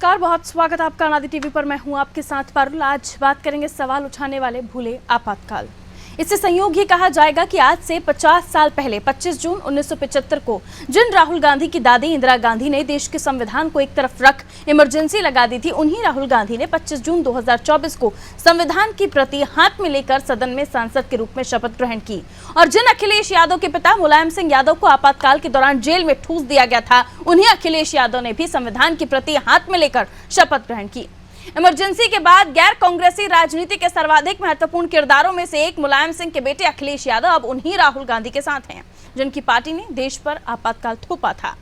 नमस्कार, बहुत स्वागत है आपका अनादि टीवी पर। मैं हूं आपके साथ पारुल। आज बात करेंगे सवाल उठाने वाले भूले आपातकाल। इससे संयोग ये कहा जाएगा कि आज से 50 साल पहले 25 जून 1975 को जिन राहुल गांधी की दादी इंदिरा गांधी ने देश के संविधान को एक तरफ रख इमरजेंसी लगा दी थी, उन्हीं राहुल गांधी ने 25 जून 2024 को संविधान की प्रति हाथ में लेकर सदन में सांसद के रूप में शपथ ग्रहण की। और जिन अखिलेश यादव के पिता मुलायम सिंह यादव को आपातकाल के दौरान जेल में ठूस दिया गया था, उन्हीं अखिलेश यादव ने भी संविधान की प्रति हाथ में लेकर शपथ ग्रहण की। इमरजेंसी के बाद गैर कांग्रेसी राजनीति के सर्वाधिक महत्वपूर्ण किरदारों में से एक मुलायम सिंह के बेटे अखिलेश यादव अब उन्हीं राहुल गांधी के साथ हैं, जिनकी पार्टी ने देश पर आपातकाल थोपा था।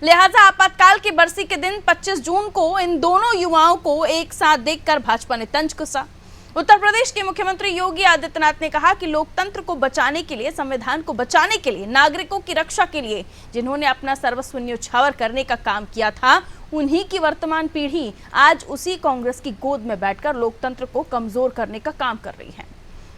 लिहाजा आपातकाल की बरसी के दिन 25 जून को इन दोनों युवाओं को एक साथ देखकर भाजपा ने तंज कसा। उत्तर प्रदेश के मुख्यमंत्री योगी आदित्यनाथ ने कहा कि लोकतंत्र को बचाने के लिए, संविधान को बचाने के लिए, नागरिकों की रक्षा के लिए जिन्होंने अपना सर्वस्व न्यौछावर करने का काम किया था, उन्हीं की वर्तमान पीढ़ी आज उसी कांग्रेस की गोद में बैठकर लोकतंत्र को कमजोर करने का काम कर रही है।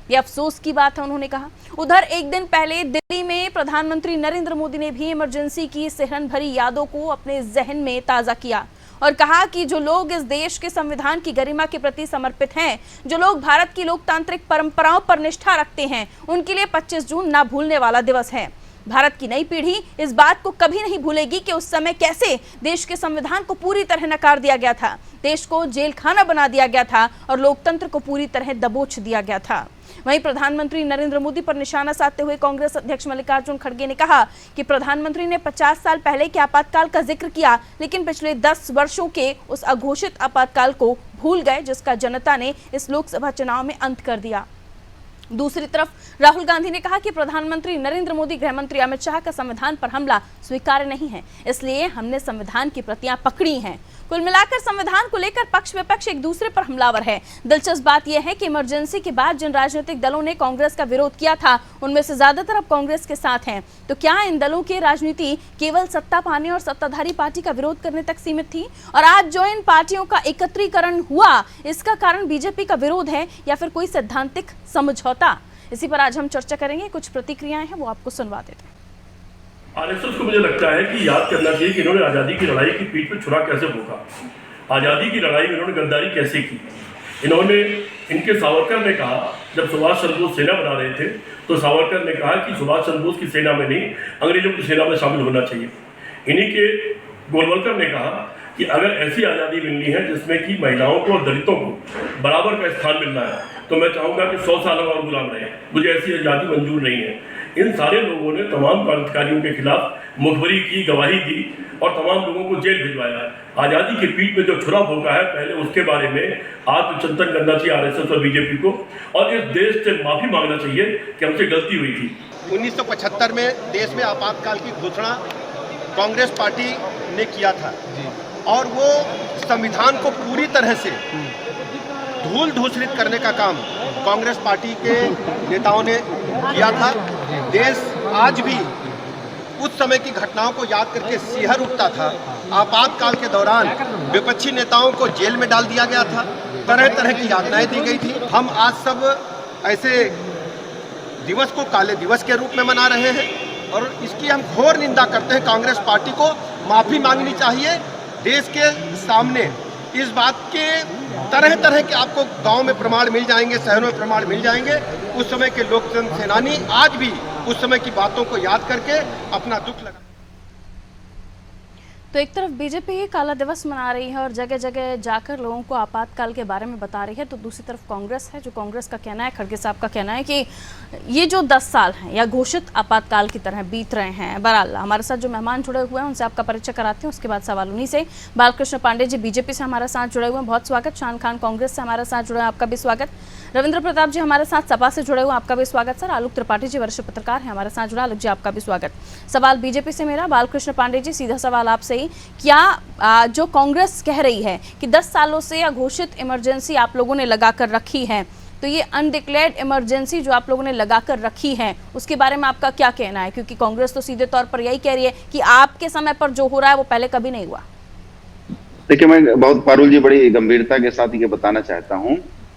ये अफसोस की बात है, उन्होंने कहा। उधर एक दिन पहले दिल्ली में प्रधानमंत्री नरेंद्र मोदी ने भी इमरजेंसी की सिहरन भरी यादों को अपने जहन में ताजा किया और कहा कि जो लोग इस देश के संविधान की गरिमा के प्रति समर्पित हैं, जो लोग भारत की लोकतांत्रिक परंपराओं पर निष्ठा रखते हैं, उनके लिए 25 जून ना भूलने वाला दिवस है। भारत की नई पीढ़ी इस बात को कभी नहीं भूलेगी कि उस समय कैसे देश के संविधान को पूरी तरह नकार दिया गया था, देश को जेल खाना बना दिया गया था और लोकतंत्र को पूरी तरह दबोच दिया गया था। वहीं प्रधानमंत्री नरेंद्र मोदी पर निशाना साधते हुए कांग्रेस अध्यक्ष मल्लिकार्जुन खड़गे ने कहा कि प्रधानमंत्री ने 50 साल पहले के आपातकाल का जिक्र किया, लेकिन पिछले 10 वर्षों के उस अघोषित आपातकाल को भूल गए, जिसका जनता ने इस लोकसभा चुनाव में अंत कर दिया। दूसरी तरफ राहुल गांधी ने कहा कि प्रधानमंत्री नरेंद्र मोदी, गृहमंत्री अमित शाह का संविधान पर हमला स्वीकार्य नहीं है, इसलिए हमने संविधान की प्रतियां पकड़ी हैं। कुल मिलाकर संविधान को लेकर पक्ष विपक्ष एक दूसरे पर हमलावर है। दिलचस्प बात यह है कि इमरजेंसी के बाद जिन राजनीतिक दलों ने कांग्रेस का विरोध किया था, उनमें से ज्यादातर अब कांग्रेस के साथ हैं। तो क्या इन दलों की राजनीति केवल सत्ता पाने और सत्ताधारी पार्टी का विरोध करने तक सीमित थी? और आज जो इन पार्टियों का एकत्रीकरण हुआ, इसका कारण बीजेपी का विरोध है या फिर कोई सैद्धांतिक समझौता? इसी पर आज हम चर्चा करेंगे। कुछ प्रतिक्रियाएं हैं, वो आपको सुनवा देते हैं। आरएसएस को मुझे लगता है कि याद करना चाहिए कि इन्होंने आज़ादी की लड़ाई की पीठ पे छुरा कैसे भोगा, आज़ादी की लड़ाई में इन्होंने गद्दारी कैसे की। इनके सावरकर ने कहा, जब सुभाष चंद्र बोस सेना बना रहे थे तो सावरकर ने कहा कि सुभाष चंद्र बोस की सेना में नहीं, अंग्रेजों की सेना में शामिल होना चाहिए। इन्हीं के गोलवलकर ने कहा कि अगर ऐसी आज़ादी मिलनी है जिसमें कि महिलाओं को और दलितों को बराबर का स्थान मिलना है, तो मैं चाहूँगा कि 100 साल और गुलाम रहे। मुझे ऐसी आज़ादी मंजूर नहीं है। इन सारे लोगों ने तमाम क्रांतिकारियों के खिलाफ मुखबरी की, गवाही दी और तमाम लोगों को जेल भिजवाया है। आज़ादी की पीठ में जो छुरा भोंका है, पहले उसके बारे में आत्मचिंतन करना चाहिए आरएसएस और बीजेपी को, और इस देश से माफ़ी मांगना चाहिए कि हमसे गलती हुई थी। 1975 में देश में आपातकाल की घोषणा कांग्रेस पार्टी ने किया था और वो संविधान को पूरी तरह से धूल धूसरित करने का काम कांग्रेस पार्टी के नेताओं ने किया था। देश आज भी उस समय की घटनाओं को याद करके सिहर उठता था। आपातकाल के दौरान विपक्षी नेताओं को जेल में डाल दिया गया था, तरह तरह की यातनाएं दी गई थी। हम आज सब ऐसे दिवस को काले दिवस के रूप में मना रहे हैं और इसकी हम घोर निंदा करते हैं। कांग्रेस पार्टी को माफ़ी मांगनी चाहिए देश के सामने। इस बात के तरह तरह के आपको गांव में प्रमाण मिल जाएंगे, शहरों में प्रमाण मिल जाएंगे। उस समय के लोकतंत्र सेनानी आज भी उस समय की बातों को याद करके अपना दुख लगा। तो एक तरफ बीजेपी काला दिवस मना रही है और जगह जगह जाकर लोगों को आपातकाल के बारे में बता रही है, तो दूसरी तरफ कांग्रेस है, जो कांग्रेस का कहना है, खड़गे साहब का कहना है कि ये जो 10 साल हैं या घोषित आपातकाल की तरह बीत रहे हैं। बहरहाल हमारे साथ जो मेहमान जुड़े हुए हैं उनसे आपका परिचय कराते हैं, उसके बाद सवाल उन्हीं से। बालकृष्ण पांडे जी बीजेपी से हमारे साथ जुड़े हुए हैं, बहुत स्वागत। शान खान कांग्रेस से हमारे साथ जुड़े हैं, आपका भी स्वागत। रविंद्र प्रताप जी हमारे साथ सपा से जुड़े हुए, आपका भी स्वागत सर। आलोक त्रिपाठी जी वरिष्ठ पत्रकार हैं, हमारे साथ जुड़ा, आलोक जी आपका भी स्वागत। सवाल बीजेपी से मेरा, बालकृष्ण पांडे जी सीधा सवाल आपसे ही, क्या जो कांग्रेस कह रही है कि 10 सालों से अघोषित इमरजेंसी आप लोगों ने लगाकर रखी है, तो ये अनडिक्लेयर्ड इमरजेंसी जो आप लोगों ने लगाकर रखी है, उसके बारे में आपका क्या कहना है? क्योंकि कांग्रेस तो सीधे तौर पर यही कह रही है कि आपके समय पर जो हो रहा है वो पहले कभी नहीं हुआ। देखिए, मैं बहुत पारुल जी बड़ी गंभीरता के साथ ये बताना चाहता हूं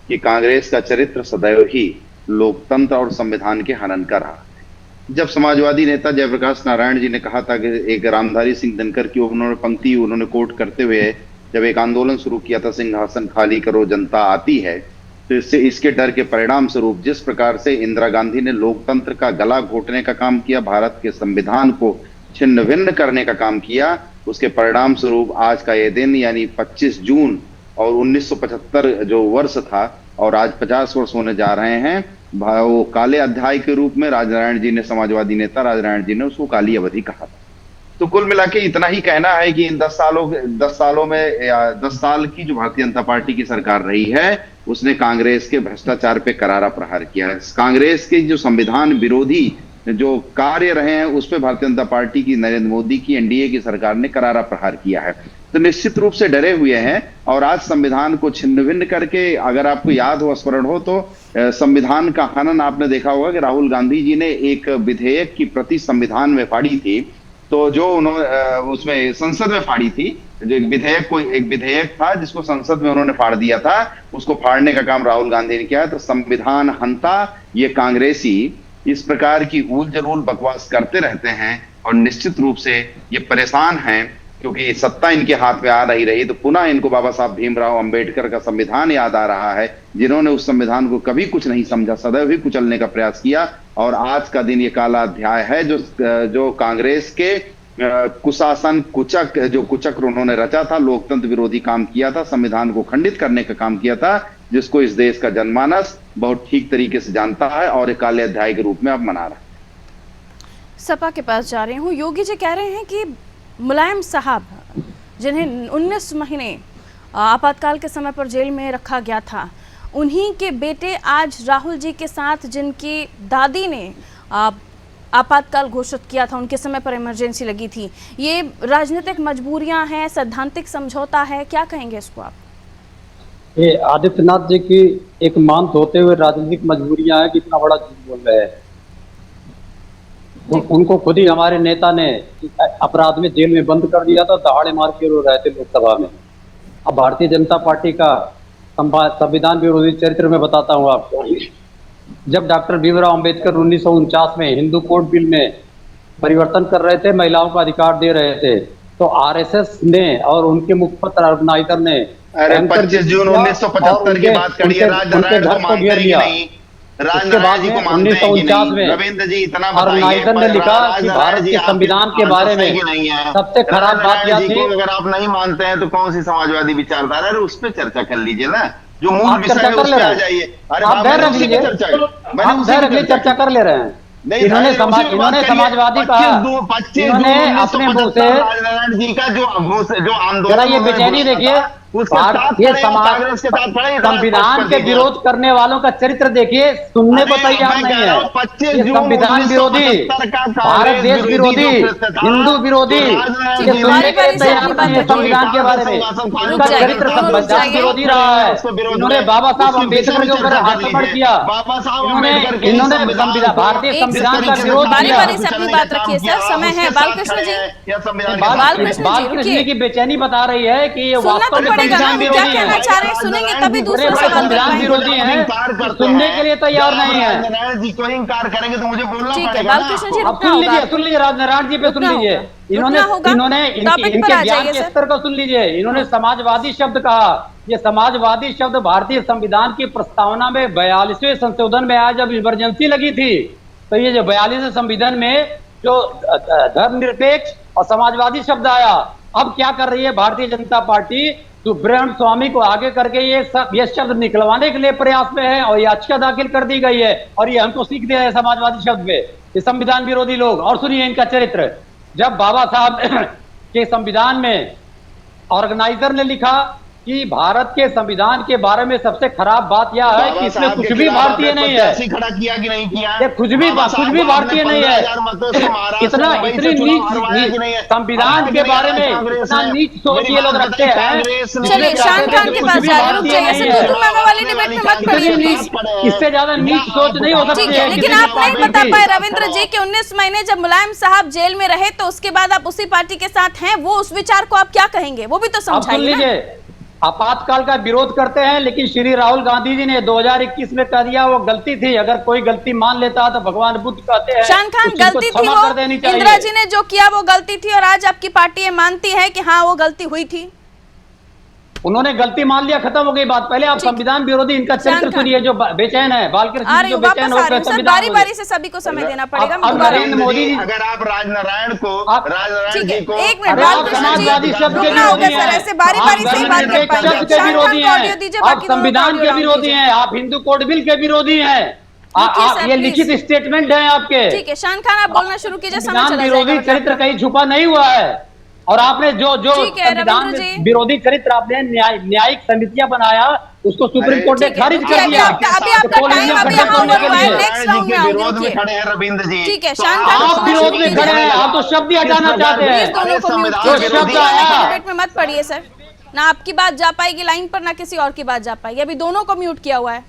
कि कांग्रेस का चरित्र सदैव ही लोकतंत्र और संविधान के हनन का रहा। जब समाजवादी नेता जयप्रकाश नारायण जी ने कहा था कि एक रामधारी सिंह दिनकर की उन्होंने पंक्ति उन्होंने कोट करते हुए जब एक आंदोलन शुरू किया था, सिंहासन खाली करो जनता आती है, तो इसके डर के परिणाम स्वरूप जिस प्रकार से इंदिरा गांधी ने लोकतंत्र का गला घोटने का काम किया, भारत के संविधान को छिन्न भिन्न करने का काम किया, उसके परिणाम स्वरूप आज का ये दिन यानी 25 जून और 1975 जो वर्ष था और आज 50 वर्ष होने जा रहे हैं, वो काले अध्याय के रूप में राजनारायण जी ने, समाजवादी नेता राजनारायण जी ने उसको काली अवधि कहा था। तो कुल मिला के इतना ही कहना है कि इन 10 सालों में या 10 साल की जो भारतीय जनता पार्टी की सरकार रही है, उसने कांग्रेस के भ्रष्टाचार पे करारा प्रहार किया है। कांग्रेस के जो संविधान विरोधी जो कार्य रहे हैं उस पे भारतीय जनता पार्टी की, नरेंद्र मोदी की, एनडीए की सरकार ने करारा प्रहार किया है। तो निश्चित रूप से डरे हुए हैं और आज संविधान को छिन्न भिन्न करके, अगर आपको याद हो, स्मरण हो, तो संविधान का हनन आपने देखा होगा कि राहुल गांधी जी ने एक विधेयक की प्रति संविधान में फाड़ी थी, तो जो उन्होंने उसमें संसद में फाड़ी थी, जो एक विधेयक था जिसको संसद में उन्होंने फाड़ दिया था, उसको फाड़ने का काम राहुल गांधी ने किया। तो संविधान हंता ये कांग्रेसी इस प्रकार की ऊल जरूल बकवास करते रहते हैं और निश्चित रूप से ये परेशान हैं, क्योंकि सत्ता इनके हाथ में आ नहीं रही। तो पुनः इनको बाबा साहब भीमराव अंबेडकर का संविधान याद आ रहा है, जिन्होंने उस संविधान को कभी कुछ नहीं समझा, सदैव ही कुचलने का प्रयास किया। और आज का दिन ये काला अध्याय है जो कांग्रेस के कुशासन कुचक्र उन्होंने रचा था, लोकतंत्र विरोधी काम किया था, संविधान को खंडित करने का काम किया था, जिसको इस देश का जनमानस बहुत ठीक तरीके से जानता है और एक काले अध्याय के रूप में अब मना रहा है। सपा के पास जा रही हूँ। योगी जी कह रहे हैं कि मुलायम साहब, जिन्हें 19 महीने आपातकाल के समय पर जेल में रखा गया था, उन्हीं के बेटे आज राहुल जी के साथ, जिनकी दादी ने आपातकाल घोषित किया था, उनके समय पर इमरजेंसी लगी थी, ये राजनीतिक मजबूरियां हैं, सैद्धांतिक समझौता है, क्या कहेंगे इसको आप? ये आदित्यनाथ जी की एक मान होते हुए राजनीतिक मजबूरियां हैं कि इतना बड़ा झूठ बोल रहे हैं। उनको खुद ही हमारे नेता ने अपराध में जेल में बंद कर दिया था, दहाड़े मार के रो रहे थे लोकसभा में। अब भारतीय जनता पार्टी का संविधान विरोधी चरित्र में बताता हूँ आपको। जब डॉक्टर भीमराव अंबेडकर 1949 में हिंदू कोड बिल में परिवर्तन कर रहे थे, महिलाओं को अधिकार दे रहे थे, तो आरएसएस ने और उनके मुखपत्र ऑर्गेनाइजर ने 25 जून 1975 की बात करिए, राजनारायण को मानते हैं कि नहीं, राजनारायण जी को मानते हैं कि नहीं, रविंद्र जी इतना ऑर्गेनाइजर ने लिखा कि भारत के संविधान के बारे में सबसे खराब बात क्या थी। अगर आप नहीं मानते हैं तो कौन सी समाजवादी विचारधारा है, उस पर चर्चा कर लीजिए ना, जो मूल विषय है उस पर आ जाइए। आप धैर्य रख लीजिए, चर्चा कर ले रहे हैं। इन्होंने समाजवादी कहा, इन्होंने अपने मुंह से राजनारायण जी का जो आंदोलन, ये बेचैनी देखिए, भारतीय समाज संविधान के विरोध करने वालों का चरित्र देखिए, सुनने को तैयार नहीं है। ये संविधान विरोधी, भारत देश विरोधी, हिंदू विरोधी, ये सुनने के तैयार नहीं है संविधान के बारे में। उनका चरित्र संविधान विरोधी रहा है। इन्होंने बाबा साहब अम्बेडकर के ऊपर आक्रमण किया, इन्होंने भारतीय संविधान का विरोध किया। अपनी बात रखिए सर, समय है। बालकृष्ण जी की बेचैनी बता रही है कि ये वास्तव में क्या कहना चाह रहे हैं, सुनेंगे तभी दूसरा सवाल। संविधान विरोधी है, सुनने के लिए तैयार नहीं है। नारायण जी को इनकार करेंगे तो मुझे बोलना पड़ेगा। बालकृष्ण जी सुन लीजिए राजनारायण जी पे सुन लीजिए। इन्होंने इनके ज्ञान के स्तर को सुन लीजिए। इन्होंने समाजवादी शब्द कहा। ये समाजवादी शब्द भारतीय संविधान की प्रस्तावना में 42वें संशोधन में आया, जब इमरजेंसी लगी थी। तो ये जो 42वें संविधान में जो धर्मनिरपेक्ष और समाजवादी शब्द आया, अब क्या कर रही है भारतीय जनता पार्टी? सुब्रमण्यम स्वामी को आगे करके ये शब्द निकलवाने के लिए प्रयास में है और याचिका दाखिल कर दी गई है और ये हमको सीख दे रहे हैं समाजवादी शब्द में, ये संविधान विरोधी लोग। और सुनिए इनका चरित्र। जब बाबा साहब के संविधान में ऑर्गेनाइजर ने लिखा कि भारत के संविधान के बारे में सबसे खराब बात यह है कि इसमें कुछ भी भारतीय नहीं है। खड़ा किया कि नहीं किया? ये कुछ भी भारतीय नहीं है। इतनी नीच संविधान के बारे में इतना नीच सोच ये लोग रखते हैं। चलिए शान खान के पास इससे ज्यादा नीच सोच नहीं हो सकती है। लेकिन आप नहीं बता पाए रविंद्र जी कि 19 महीने जब मुलायम साहब जेल में रहे तो उसके बाद आप उसी पार्टी के साथ हैं, वो उस विचार को आप क्या कहेंगे, वो भी तो समझाइए। आपातकाल का विरोध करते हैं, लेकिन श्री राहुल गांधी जी ने 2021 में कह दिया वो गलती थी। अगर कोई गलती मान लेता तो भगवान बुद्ध कहते हैं शान खान गलती थी, वो इंदिरा जी ने जो किया वो गलती थी और आज आपकी पार्टी ये मानती है कि हाँ वो गलती हुई थी। उन्होंने गलती मान लिया, खत्म हो गई बात। पहले आप संविधान विरोधी इनका चरित्र सुनिए, जो बेचैन है, बालकृष्ण जी जो बेचैन हो गए संविधान। बारी बारी से सभी को समय देना पड़ेगा। अब नरेंद्र मोदी जी, अगर आप राजनारायण जी को एक मिनट, समाजवादी शब्द के विरोधी हैं, ऐसे बारी बारी से बात कर पाएंगे। के विरोधी हैं, आप संविधान के विरोधी हैं, आप हिंदू कोड बिल के विरोधी हैं, आप ये लिखित स्टेटमेंट है आपके। ठीक है शान खान, आप बोलना शुरू कीजिए। संविधान विरोधी चरित्र कहीं छुपा नहीं हुआ है, और आपने जो संविधान विरोधी चरित्र आपने न्यायिक समितियां बनाया, उसको सुप्रीम कोर्ट ने खारिज कर दिया। विरोध में खड़े हैं रविंद्र जी। ठीक है, आप विरोध में खड़े हैं, आप तो शब्द ही हटाना चाहते हैं। में मत पढ़िए सर, ना आपकी बात जा पाएगी लाइन पर, ना किसी और की बात जा पाएगी। अभी दोनों को म्यूट किया हुआ है,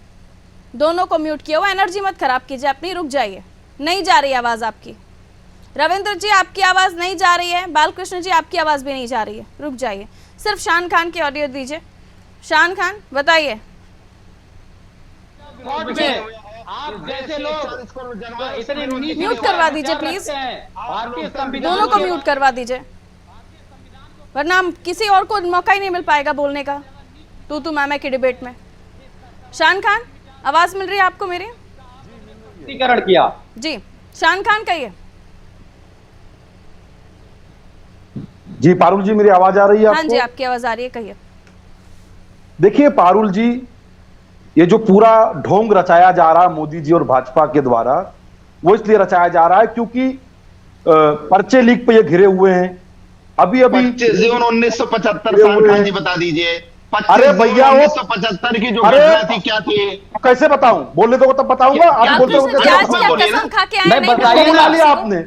दोनों को म्यूट किया हुआ। एनर्जी मत खराब कीजिए अपनी, रुक जाइए, नहीं जा रही आवाज आपकी। रविंद्र जी आपकी आवाज नहीं जा रही है, बालकृष्ण जी आपकी आवाज भी नहीं जा रही है, रुक जाइए। सिर्फ शान खान की ऑडियो दीजिए। शान खान बताइए। आप जैसे लोग इतने म्यूट करवा दीजिए प्लीज, दोनों को म्यूट करवा दीजिए, वरना किसी और को मौका ही नहीं मिल पाएगा बोलने का तू मैम की डिबेट में। शान खान आवाज मिल रही है आपको मेरी? स्पष्टीकरण किया जी, शान खान कहिए। जी पारुल जी, मेरी आवाज आ रही है आपको? हाँ जी, आपकी आवाज आ रही है, कहिए। देखिए पारुल जी, ये जो पूरा ढोंग रचाया जा रहा है मोदी जी और भाजपा के द्वारा, वो इसलिए रचाया जा रहा है क्योंकि पर्चे लीक पे ये घिरे हुए हैं। अभी 25 जून 1975 शान खान जी बता दीजिए। अरे भैया, 1975 की जो घटना थी क्या थी? कैसे बताऊं? बोलने दो तब बताऊंगा। आप बोलते हो कसम खा के आए, बताइए, बुला लिया आपने।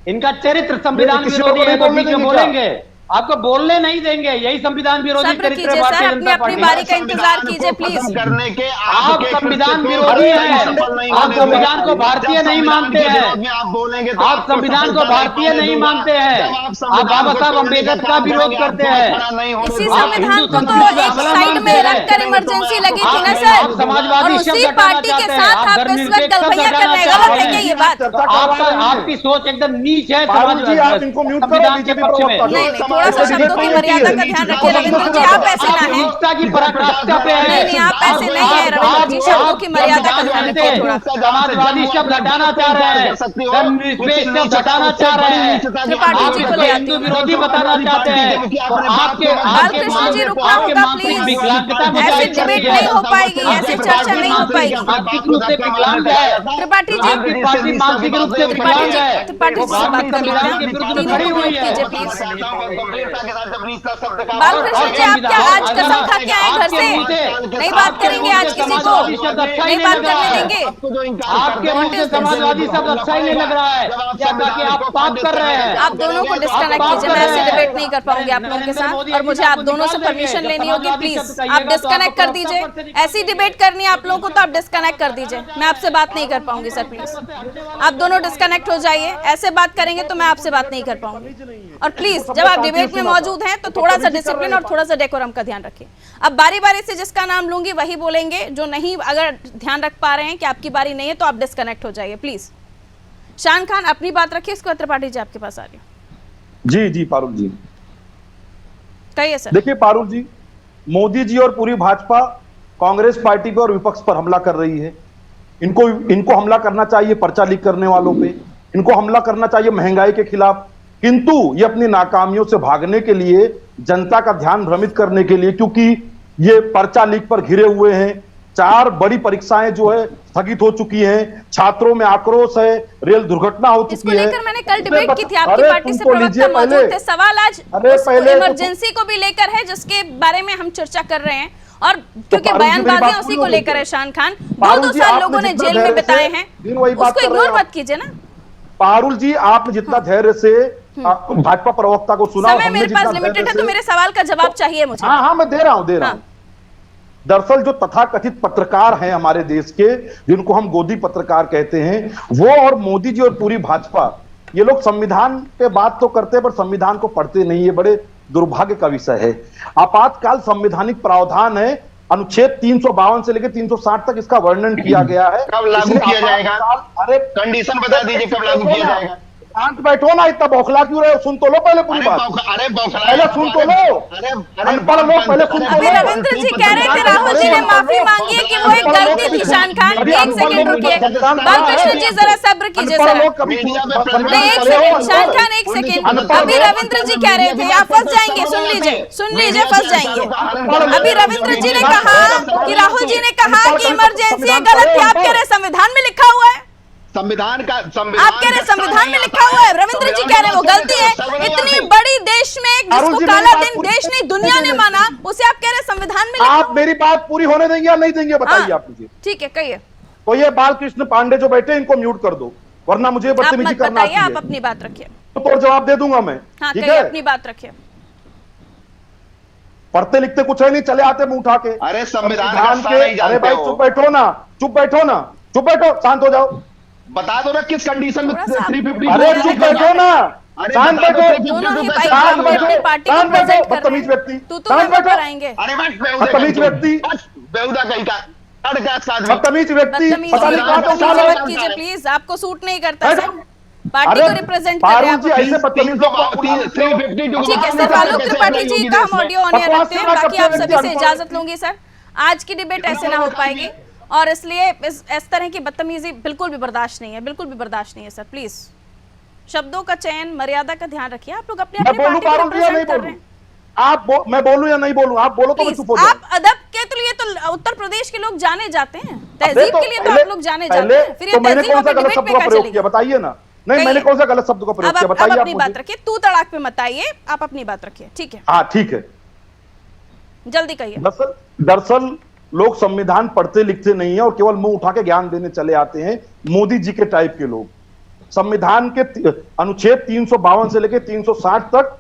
इनका चरित्र संविधान विरोधी है तो बीच में बोलेंगे, आपको बोलने नहीं देंगे। यही संविधान विरोधी चरित्र है भारतीय जनता पार्टी। अपनी बारी का इंतजार कीजिए प्लीज। करने के आप संविधान विरोधी हैं, आप संविधान को भारतीय नहीं मानते हैं, आप बोलेंगे, आप संविधान को भारतीय नहीं मानते हैं, आप बाबा साहब अम्बेडकर का विरोध करते हैं। इसी संविधान को तो एक साइड में रखकर इमरजेंसी लगी थी ना सर, समाजवादी उसी पार्टी के साथ आप इस वक्त गलभैया कर रहे हैं। गलत है क्या ये बात? आपकी सोच एकदम नीच है संविधान के पक्ष में। थोड़ा सा शब्दों की मर्यादा का ध्यान रखिए रविंद्र जी, आप ऐसे ना हैं। नहीं, आप ऐसे नहीं है रविंद्र जी, शब्दों की मर्यादा का ध्यान रखिए थोड़ा। समाजवादी शब्द हटाना चाह रहे हैं, शब्द हटाना चाह रहे हैं, त्रिपाठी जी को ले आते हैं, विरोधी बताना चाहते हैं। बालकृष्ण जी रुकना होगा प्लीज, ऐसे डिबेट नहीं हो पाएगी, ऐसे चर्चा नहीं हो पाएगी। मानसिक रूप से विकलांग है त्रिपाठी जी, आपकी पार्टी मानसिक रूप से विकलांग है, त्रिपाठी जी से बात कर लीजिए प्लीज। बालकृष्ण जी, आप क्या आज कसम खा के आए घर से? नहीं बात करेंगे आज किसी को, नहीं बात करने देंगे। आपके मुंह से समाजवादी शब्द अच्छा ही नहीं लग रहा है, कि आप पाप कर रहे हैं। आप दोनों को डिस्कनेक्ट कीजिए, मैं ऐसे डिबेट नहीं कर पाऊंगी आप लोगों के साथ, और मुझे आप दोनों से परमिशन लेनी होगी। प्लीज आप डिस्कनेक्ट कर दीजिए। ऐसी डिबेट करनी है आप लोगों को तो आप डिस्कनेक्ट कर दीजिए, मैं आपसे बात नहीं कर पाऊंगी सर। प्लीज आप दोनों डिस्कनेक्ट हो जाइए, ऐसे बात करेंगे तो मैं आपसे बात नहीं कर पाऊंगी। और प्लीज जब आप डिबेट में मौजूद हैं तो थोड़ा सा डिसिप्लिन और थोड़ा सा डेकोरम का ध्यान रखिए। अब बारी बारी से जिसका नाम लूंगी वही बोलेंगे, जो नहीं अगर ध्यान रख पा रहे हैं कि आपकी बारी नहीं है तो आप डिस्कनेक्ट हो जाइए प्लीज। शान खान अपनी बात रखिए, इसको त्रिपाठी जी आपके पास आ रही है। जी पारुल जी कहिए सर। देखिए पारुल जी, मोदी जी और पूरी भाजपा कांग्रेस पार्टी पर और विपक्ष पर हमला कर रही है। इनको हमला करना चाहिए पर्चा लीक करने वालों पे, इनको हमला करना चाहिए महंगाई के खिलाफ, किंतु ये अपनी नाकामियों से भागने के लिए, जनता का ध्यान भ्रमित करने के लिए, क्योंकि ये पर्चा लीक पर घिरे हुए हैं। 4 बड़ी परीक्षाएं जो है स्थगित हो चुकी हैं, छात्रों में आक्रोश है, रेल दुर्घटना हो चुकी है। लेकर मैंने कल डिबेट की थी, आपकी पार्टी से प्रवक्ता मौजूद थे। सवाल आज इमरजेंसी को भी लेकर है जिसके बारे में हम चर्चा कर रहे हैं, और क्योंकि बयानबाजियां उसी को लेकर है। शान खान, 2 साल लोगों ने जेल में बिताए हैं, उसको इग्नोर मत कीजिए ना। पारुल जी, आपने जितना धैर्य से भाजपा प्रवक्ता को सुना, समय मेरे पास लिमिटेड है तो मेरे सवाल का जवाब चाहिए मुझे। हाँ मैं दे रहा हूं। दरअसल जो तथाकथित पत्रकार हैं हमारे देश के, जिनको हम गोदी पत्रकार कहते हैं, वो और मोदी जी और पूरी भाजपा, ये लोग संविधान पे बात तो करते हैं पर संविधान को पढ़ते नहीं है। बड़े दुर्भाग्य का विषय है। आपातकाल संवैधानिक प्रावधान है, अनुच्छेद 352 से लेकर 360 तक इसका वर्णन किया गया है। कब लागू किया जाएगा? अरे कंडीशन बता दीजिए, कब लागू किया जाएगा? शांत बैठो ना, इतना बौखला क्यों रहे हो? सुन तो लो पहले पूरी बात। पहले सुन तो लो, अनपढ़ लोग पहले सुन तो अभी लो। रविंद्र जी कह रहे थे राहुल जी ने माफी मांगी है कि वो एक गलती थी। शान खान एक सेकंड रुकिए, बालकृष्ण जी जरा सब्र कीजिए सर। नहीं एक सेकंड, शान खान एक सेकंड। अभी रविंद्र जी कह रहे थे, आप फंस जाएंगे, सुन लीजिए फंस जाएंगे। अभी रविंद्र जी ने कहा कि राहुल जी ने कहा कि इमरजेंसी है, गलत थी। आप कह रहे संविधान में लिखा हुआ है, संविधान का आप कह रहे संविधान में लिखा हुआ है, रविंद्र जी कह रहे वो गलती है। इतनी बड़ी देश में जिसको काला दिन देश नहीं दुनिया ने माना, उसे आप कह रहे संविधान में लिखा। आप मेरी बात पूरी होने देंगे या नहीं देंगे, बताइए आप मुझे। ठीक है, कहिए। तो ये बालकृष्ण पांडे जो बैठे इनको म्यूट कर दो, वरना मुझे आप बदतमीजी मत करना बताइए, आती आप है। अपनी बात रखिए। तो जवाब दे दूंगा मैं, हाँ ठीक कहिए, है? अपनी बात रखिए। पढ़ते लिखते कुछ है नहीं, चले आते मुंह उठा के। अरे संविधान के, अरे भाई चुप बैठो ना, चुप बैठो, शांत हो जाओ। बता दो ना किस कंडीशन में 350। अरे चुप बैठो ना, शांत बैठो, दोनों ही भाई शांत अपनी बैठो, पार्टी को शांत बैठो, प्रेजेंट कर रहे बदतमीज हैं। व्यक्ति, तू शांत बैठो, कराएंगे। अरे बदतमीज व्यक्ति, बेहुदा कहीं का बदतमीज व्यक्ति, बदतमीजी पता नहीं कहां से उठा लो। मत कीजिए प्लीज, आपको सूट नहीं करता सर। पार्टी अरे को रिप्रेजेंट कर रहे पारुल हैं जी, आप। ऐसे बदतमीज लोग को- 350 ठीक है सर, आलोक त्रिपाठी जी का हम ऑडियो ऑन एयर रखते हैं, बाकी आप सभी से इजाजत लूंगी सर। आज की डिबेट ऐसे ना हो पाएगी और इसलिए इस तरह की बदतमीजी बिल्कुल भी बर्दाश्त नहीं है, बिल्कुल भी बर्दाश्त नहीं है सर। प्लीज शब्दों का चयन, मर्यादा का ध्यान रखिए। आप लोग अपने मैं अपनी बोलूं पार्टी को पारुल जी या नहीं रिप्रेजेंट कर रहे बोलूं? हैं। मैं बोलूं या नहीं बोलूं? आप बोलो तो मैं प्लीज, चुप हो जाऊं। आप अदब के तो लिए तो उत्तर प्रदेश के लोग जाने जाते हैं, अबे तहजीब तो के लिए तो पहले- आप लोग जाने जाते पहले हैं, फिर ये तो मैंने तहजीब कौन सा अपनी गलत डिबेट शब्द में का क्या प्रयोग चलेगी? किया, बताइए ना। नहीं, मैंने कौन सा गलत शब्द का प्रयोग अब किया, अब बताइए अपनी आप बात मुझे। रखिए, तू तड़ाक पे मत आइए, आप अपनी बात रखिए। ठीक है, हाँ ठीक है। जल्दी कहिए। दरअसल लोग संविधान पढ़ते लिखते नहीं है और केवल मुंह उठा के ज्ञान देने चले आते हैं। मोदी जी के टाइप के लोग संविधान के अनुच्छेद 352 से लेकर 360 तक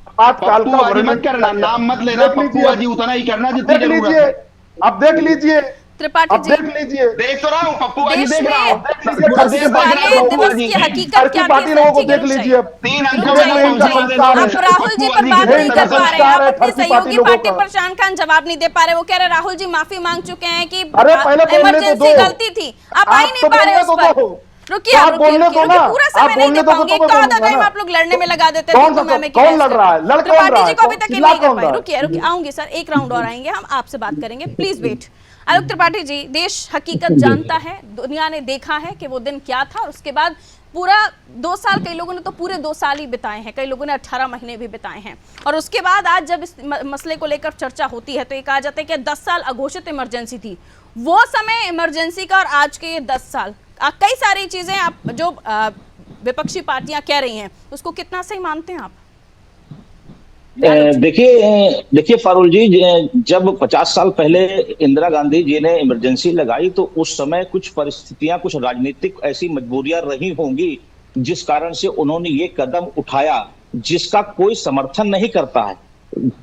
आपातकाल का वर्णन मत करना, नाम मत लेना, पप्पू जी उतना ही करना जितनी देख जरूरत लीजिए, है। अब देख लीजिए, त्रिपाठी अब जी, देख लीजिए। देख तो रहा हूँ पप्पू जी, देश देख रहा हूँ। दिवस की हकीकत क्या पार्टी लोगों को देख लीजिए। अब 3 अंक रुक जाइए, रुक जाइए। आप राहुल जी पर बात नहीं कर पा रहे हैं, आप अपनी सहयोगी पार्टी पर शान खान जवाब नहीं दे पा रहे। वो कह रहे राहुल जी माफी मांग चुके हैं कि अरे पहले बोलने तो इमरजेंसी दो। गलती थी, आप आ ही नहीं तो पा रहे बोलने उस तो पर। दो। रुकिए, आप आप रुकिए, बोलने रुकिए, दो ना। रुकिए, पूरा आप समय नहीं बोलने दे दो तो पाऊंगी, मैं एक आधा बोलूंगा टाइम ना। आप लोग लड़ने में लगा देते कौन सा कौन लड़ रहा है? लड़ कौन त्रिपाठी रहा जी है? को अभी तक चिल्ला नहीं कर कौन पाए। रहा है? रुकिए रुकिए, आऊंगी सर, एक राउंड और आएंगे, हम आपसे बात करेंगे, प्लीज वेट। आलोक त्रिपाठी जी, देश हकीकत जानता है, दुनिया ने देखा है कि वो दिन क्या था, और उसके बाद पूरा 2 साल, कई लोगों ने तो पूरे 2 साल ही बिताए हैं, कई लोगों ने 18 महीने भी बिताए हैं, और उसके बाद आज जब इस मसले को लेकर चर्चा होती है तो ये कहा जाता है कि 10 साल अघोषित इमरजेंसी थी। वो समय इमरजेंसी का और आज के ये 10 साल, कई सारी चीजें आप जो विपक्षी पार्टियां कह रही हैं उसको कितना सही मानते हैं आप? देखिए फारूल जी, जब 50 साल पहले इंदिरा गांधी जी ने इमरजेंसी लगाई तो उस समय कुछ परिस्थितियां, कुछ राजनीतिक ऐसी मजबूरियां रही होंगी जिस कारण से उन्होंने ये कदम उठाया जिसका कोई समर्थन नहीं करता है,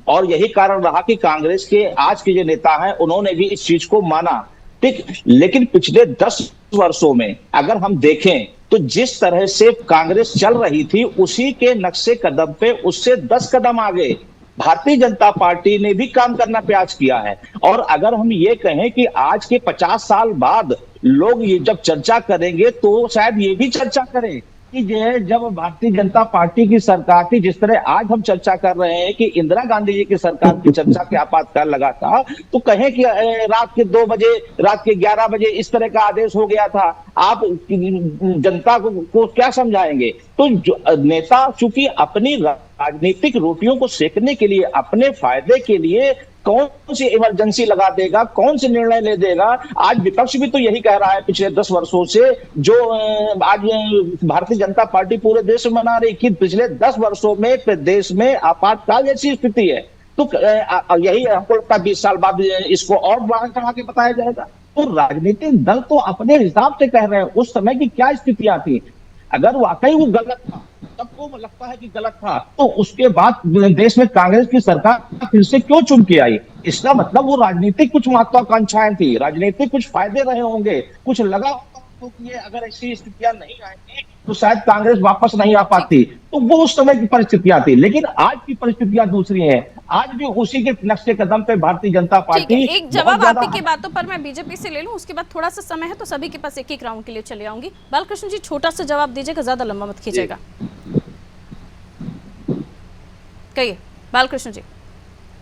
और यही कारण रहा कि कांग्रेस के आज के जो नेता हैं उन्होंने भी इस चीज को माना। ठीक, लेकिन पिछले 10 वर्षों में अगर हम देखें तो जिस तरह से कांग्रेस चल रही थी उसी के नक्शे कदम पे उससे 10 कदम आगे भारतीय जनता पार्टी ने भी काम करना प्रयास किया है। और अगर हम ये कहें कि आज के 50 साल बाद लोग ये जब चर्चा करेंगे तो शायद ये भी चर्चा करें कि जब भारतीय जनता पार्टी की सरकार थी, जिस तरह आज हम चर्चा कर रहे हैं कि इंदिरा गांधी जी की सरकार की चर्चा के आपातकाल लगा था, तो कहें कि रात के 2 बजे, रात के 11 बजे इस तरह का आदेश हो गया था, आप जनता को क्या समझाएंगे? तो नेता चूंकि अपनी राजनीतिक रोटियों को सेकने के लिए, अपने फायदे के लिए कौन सी इमरजेंसी लगा देगा, कौन से निर्णय ले देगा। आज विपक्ष भी तो यही कह रहा है पिछले 10 वर्षों से, जो आज भारतीय जनता पार्टी पूरे देश में मना रही कि पिछले 10 वर्षों में देश में आपातकाल जैसी स्थिति है, तो यही हमको लगता है 20 साल बाद इसको और बढ़ा चढ़ा के बताया जाएगा। तो राजनीतिक दल तो अपने हिसाब से कह रहे हैं उस समय की क्या स्थितियां थी। अगर वाकई वो गलत था, सबको लगता है कि गलत था, तो उसके बाद देश में कांग्रेस की सरकार फिर से क्यों चुन के आई? इसका मतलब वो राजनीतिक कुछ महत्वाकांक्षाएं थी, राजनीतिक कुछ फायदे रहे होंगे, कुछ लगा होगा कि अगर ऐसी स्थितियां नहीं आएंगी तो शायद कांग्रेस वापस नहीं आ पाती। तो वो उस समय की परिस्थितियां थी, लेकिन आज की परिस्थितियां दूसरी हैं। आज भी उसी के नक्शे कदम पे भारतीय जनता ठीक पार्टी। है, एक जवाब आप ही की बातों पर मैं बीजेपी से ले लूं, उसके बाद थोड़ा सा समय है तो सभी के पास एक एक राउंड के लिए चले आऊंगी। बालकृष्ण जी छोटा सा जवाब दीजिएगा, ज्यादा लंबा मत कीजिएगा। कहिए बालकृष्ण जी।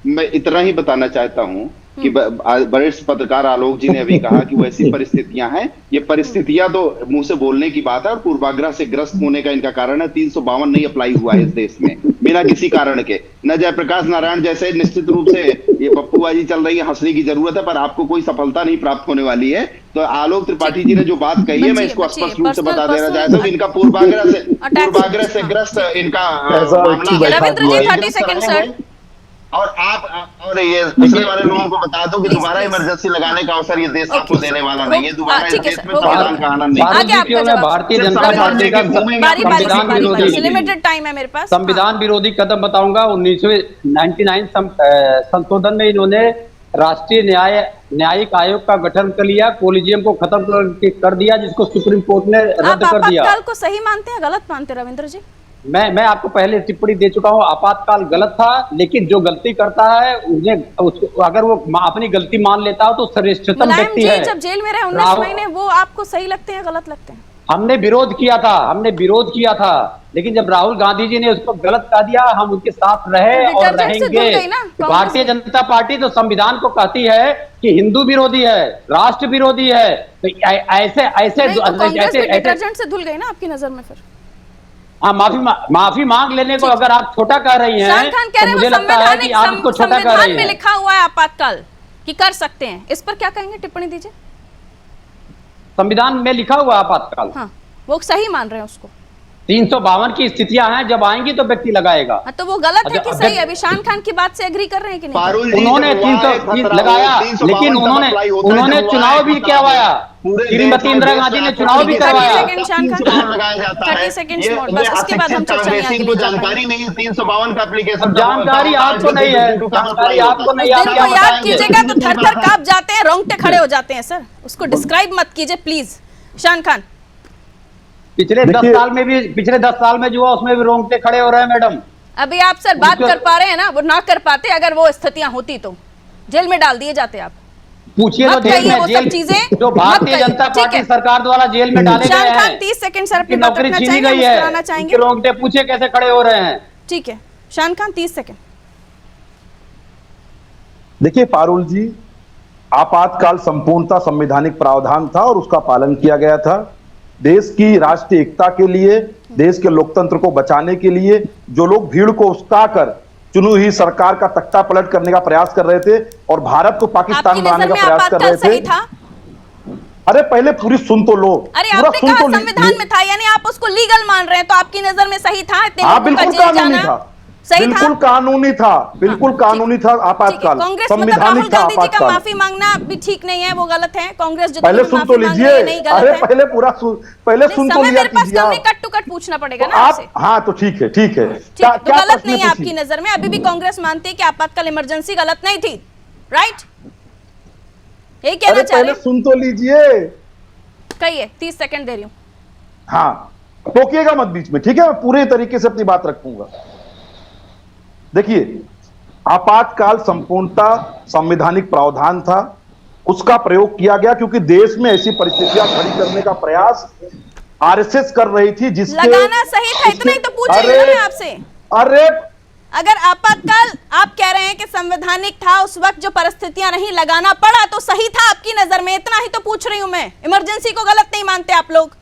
मैं इतना ही बताना चाहता हूं कि वरिष्ठ पत्रकार आलोक जी ने अभी कहा कि वैसी परिस्थितियां हैं। ये परिस्थितियां तो मुंह से बोलने की बात है और पूर्वाग्रह से ग्रस्त होने का इनका कारण है। 352 नहीं अप्लाई हुआ है इस देश में बिना किसी कारण के। न जयप्रकाश नारायण जैसे निश्चित रूप से ये पप्पूबाजी चल रही है, हंसने की जरूरत है, पर आपको कोई सफलता नहीं प्राप्त होने वाली है। तो आलोक त्रिपाठी जी ने जो बात कही है, मैं इसको स्पष्ट रूप से बता देना चाहता हूँ। इनका पूर्वाग्रह से ग्रस्त इनका रविंद्र जी 30 सेकंड सर। और ये पिछले वाले लोगों को बता दो कि दोबारा इमरजेंसी लगाने का अवसर ये देश आपको देने वाला नहीं है। दोबारा इस देश में संविधान का आनंद नहीं। भारतीय जनता पार्टी का संविधान विरोधी, लिमिटेड टाइम है मेरे पास, संविधान विरोधी कदम बताऊंगा। 1999 संशोधन में इन्होंने राष्ट्रीय न्यायिक आयोग का गठन कर लिया, कोलिजियम को खत्म कर दिया, जिसको सुप्रीम कोर्ट ने रद्द कर दिया। आपातकाल को सही मानते हैं गलत मानते हैं रविंद्र जी? मैं आपको पहले टिप्पणी दे चुका हूं, आपातकाल गलत था, लेकिन जो गलती करता है उसको अगर वो अपनी गलती मान लेता हो तो श्रेष्ठतम व्यक्ति है। जब जेल में रहे 19 महीने, वो आपको सही लगते हैं गलत लगते हैं? हमने विरोध किया था, लेकिन जब राहुल गांधी जी ने उसको गलत कह दिया, हम उनके साथ रहे और रहेंगे। भारतीय जनता पार्टी तो संविधान को कहती है कि हिंदू विरोधी है, राष्ट्र विरोधी है, तो ऐसे डिटर्जेंट से धुल गई ना आपकी नजर में? फिर हाँ, माफी मांग लेने को अगर आप छोटा कह रही हैं, तो मुझे लगता है कि आप इसको छोटा कह रही हैं। में लिखा हुआ है आपातकाल कि कर सकते हैं, इस पर क्या कहेंगे? टिप्पणी दीजिए। संविधान में लिखा हुआ आपातकाल, हाँ, वो सही मान रहे हैं उसको? 352 की स्थितियां हैं, जब आएंगी तो व्यक्ति लगाएगा। तो वो गलत है कि सही? अभी शान खान की बात से एग्री कर रहे हैं कि नहीं? उन्होंने 300 लगाया, लेकिन उन्होंने चुनाव भी करवाया। श्रीमती इंदिरा गांधी ने चुनाव भी करवाया। 30 सेकंड बस, उसके बाद हम चर्चा में जानकारी नहीं है 352 का एप्लीकेशन। जानकारी आपको नहीं है, जानकारी आपको नहीं है। आप याद कीजिएगा तो थर-थर कांप जाते हैं, रोंगटे खड़े हो जाते हैं सर। उसको डिस्क्राइब मत कीजिए प्लीज। शान खान, पिछले 10 साल में जो हुआ उसमें भी रोंगटे खड़े हो रहे हैं मैडम। अभी आप सर बात कर पा रहे हैं ना, वो ना कर पाते अगर वो स्थितियां होती तो जेल में डाल दिए जाते आप। पूछिए तो जेल जो भारतीय जनता पार्टी सरकार द्वारा जेल में डाले गए हैं, 30 सेकंड सर अपनी नौकरी छीनी गई है, रोंगटे पूछे कैसे खड़े हो रहे हैं। ठीक है शान खान 30 सेकंड। देखिए पारुल जी, आपातकाल संपूर्णता संवैधानिक प्रावधान था और उसका पालन किया गया था। देश की राष्ट्रीय एकता के लिए, देश के लोकतंत्र को बचाने के लिए जो लोग भीड़ को उकसाकर चुनी हुई सरकार का तख्ता पलट करने का प्रयास कर रहे थे और भारत को पाकिस्तान बनाने का प्रयास कर रहे थे। अरे पहले पूरी सुन तो लो। अरे आपने कहा संविधान में था, यानी आप उसको लीगल मान रहे हैं, तो आपकी नजर में सही था? बिल्कुल कानूनी था, बिल्कुल कानूनी था, बिल्कुल कानूनी था आपातकाल, संवैधानिक था आपातकाल। माफी मांगना भी ठीक नहीं है, वो गलत है। कांग्रेस जो पहले सुन तो लीजिए, अरे पहले पूरा पहले सुन तो लिया कीजिए। कट टू कट पूछना पड़ेगा ना आपसे। हाँ तो ठीक है, ठीक है, तो गलत नहीं है आपकी नजर में? अभी भी कांग्रेस मानती है कि आपातकाल इमरजेंसी गलत नहीं थी, राइट? यही कहना चाह रहे हैं? सुन तो लीजिए, कहिए, 30 सेकंड दे रही हूँ। हाँ, टोकिएगा मत बीच में, ठीक है? मैं पूरे तरीके से अपनी बात रखूंगा। देखिए, आपातकाल संपूर्णता संवैधानिक प्रावधान था, उसका प्रयोग किया गया क्योंकि देश में ऐसी परिस्थितियां खड़ी करने का प्रयास आरएसएस कर रही थी, जिसके लगाना सही था, इतना ही तो पूछ रही हूं मैं आपसे। अरे अगर आपातकाल आप कह रहे हैं कि संवैधानिक था, उस वक्त जो परिस्थितियां नहीं लगाना पड़ा तो सही था आपकी नजर में, इतना ही तो पूछ रही हूं मैं। इमरजेंसी को गलत नहीं मानते आप लोग?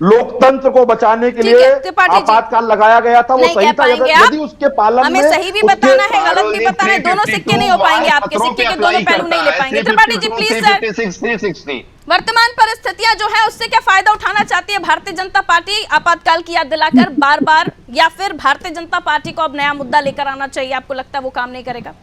लोकतंत्र को बचाने के लिए आपातकाल लगाया गया था, वो सही था। यदि उसके पालन हमें सही भी बताना है, गलत भी बताना है, दोनों सिक्के नहीं हो पाएंगे आपके, सिक्के के दोनों पहलू नहीं ले पाएंगे। त्रिपाठी जी प्लीज सर, वर्तमान परिस्थितियां जो है उससे क्या फायदा उठाना चाहती है भारतीय जनता पार्टी? आपातकाल की याद दिलाकर बार बार, या फिर भारतीय जनता पार्टी को अब नया मुद्दा लेकर आना चाहिए? आपको लगता है वो काम नहीं करेगा?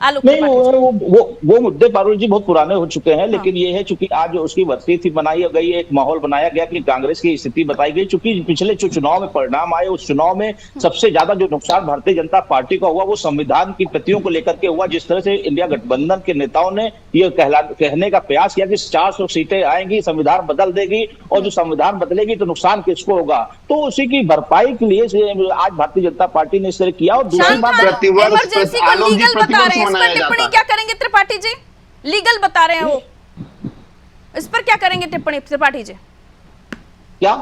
आलोक नहीं, त्रिपाठी जी। वो मुद्दे पारुल जी बहुत पुराने हो चुके हैं, लेकिन ये है चूंकि आज उसकी बरसी थी बनाई गई, एक माहौल बनाया गया कि कांग्रेस की स्थिति बताई गई। चूंकि पिछले जो चुनाव में परिणाम आए, उस चुनाव में सबसे ज्यादा जो नुकसान भारतीय जनता पार्टी का हुआ वो संविधान की प्रतियों को लेकर के हुआ। जिस तरह से इंडिया गठबंधन के नेताओं ने ये कहने का प्रयास किया कि 400 सीटें आएंगी, संविधान बदल देगी, और जो संविधान बदलेगी तो नुकसान किसको होगा, तो उसी की भरपाई के लिए आज भारतीय जनता पार्टी ने इस तरह किया। और दूसरी बात, इमरजेंसी को लीगल बता रहे हैं, इस पर टिप्पणी क्या करेंगे त्रिपाठी जी? लीगल बता रहे हैं वो, इस पर क्या करेंगे टिप्पणी त्रिपाठी जी? क्या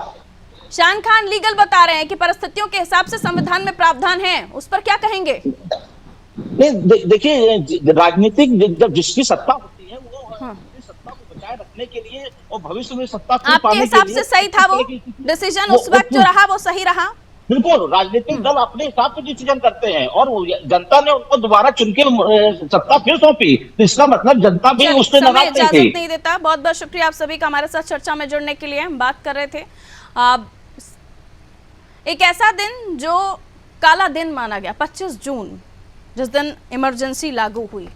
शान खान लीगल बता रहे हैं कि परिस्थितियों के हिसाब से संविधान में प्रावधान है, उस पर क्या कहेंगे? नहीं, देखिए राजनीतिक जब जिसकी सत्ता होती है वो अपनी सत्ता को बचाए रखने के लिए और भविष्य में सत्ता आपके हिसाब से सही था वो डिसीजन, उस वक्त जो रहा वो सही रहा? बिल्कुल, राजनीतिक दल अपने हिसाब से डिसीजन करते हैं और जनता ने उनको दोबारा चुन के सत्ता फिर सौंपी, तो इसका मतलब जनता भी उससे नाराज नहीं थी। इजाजत नहीं देता। बहुत बहुत शुक्रिया आप सभी का हमारे साथ चर्चा में जुड़ने के लिए। हम बात कर रहे थे एक ऐसा दिन जो काला दिन माना गया, 25 जून, जिस दिन इमरजेंसी लागू हुई।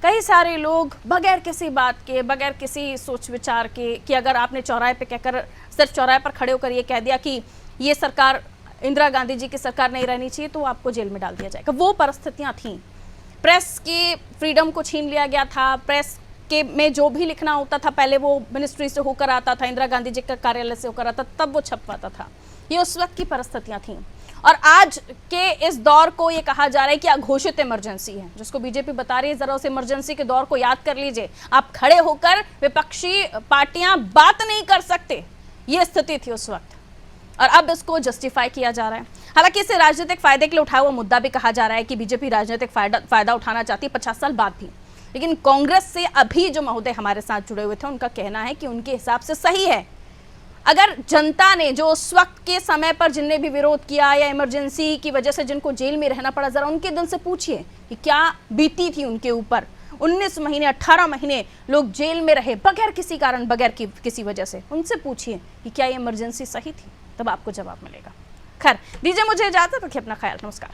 कई सारे लोग बगैर किसी बात के, बगैर किसी सोच विचार के, कि अगर आपने चौराहे पे कहकर, सिर्फ चौराहे पर खड़े होकर ये कह दिया कि ये सरकार इंदिरा गांधी जी की सरकार नहीं रहनी चाहिए, तो आपको जेल में डाल दिया जाएगा। वो परिस्थितियां थीं। प्रेस की फ्रीडम को छीन लिया गया था। प्रेस के में जो भी लिखना होता था पहले वो मिनिस्ट्री से होकर आता था, इंदिरा गांधी जी का कार्यालय से होकर आता, तब वो छपवाता था। ये उस वक्त की परिस्थितियां थीं। और आज के इस दौर को ये कहा जा रहा है कि अघोषित इमरजेंसी है, जिसको बीजेपी बता रही है जरा उस इमरजेंसी के दौर को याद कर लीजिए। आप खड़े होकर विपक्षी पार्टियां बात नहीं कर सकते, ये स्थिति थी उस वक्त, और अब इसको जस्टिफाई किया जा रहा है। हालांकि इसे राजनीतिक फायदे के लिए उठाया हुआ मुद्दा भी कहा जा रहा है कि बीजेपी राजनीतिक फायदा उठाना चाहती है 50 साल बाद भी। लेकिन कांग्रेस से अभी जो महोदय हमारे साथ जुड़े हुए थे, उनका कहना है कि उनके हिसाब से सही है। अगर जनता ने जो उस वक्त के समय पर जिनने भी विरोध किया या इमरजेंसी की वजह से जिनको जेल में रहना पड़ा, जरा उनके दिल से पूछिए कि क्या बीती थी उनके ऊपर। 19 महीने 18 महीने लोग जेल में रहे बगैर किसी कारण, बगैर किसी वजह से। उनसे पूछिए कि क्या ये इमरजेंसी सही थी, तब आपको जवाब मिलेगा। खैर, दीजिए मुझे इजाजत, रखिए अपना ख्याल। नमस्कार।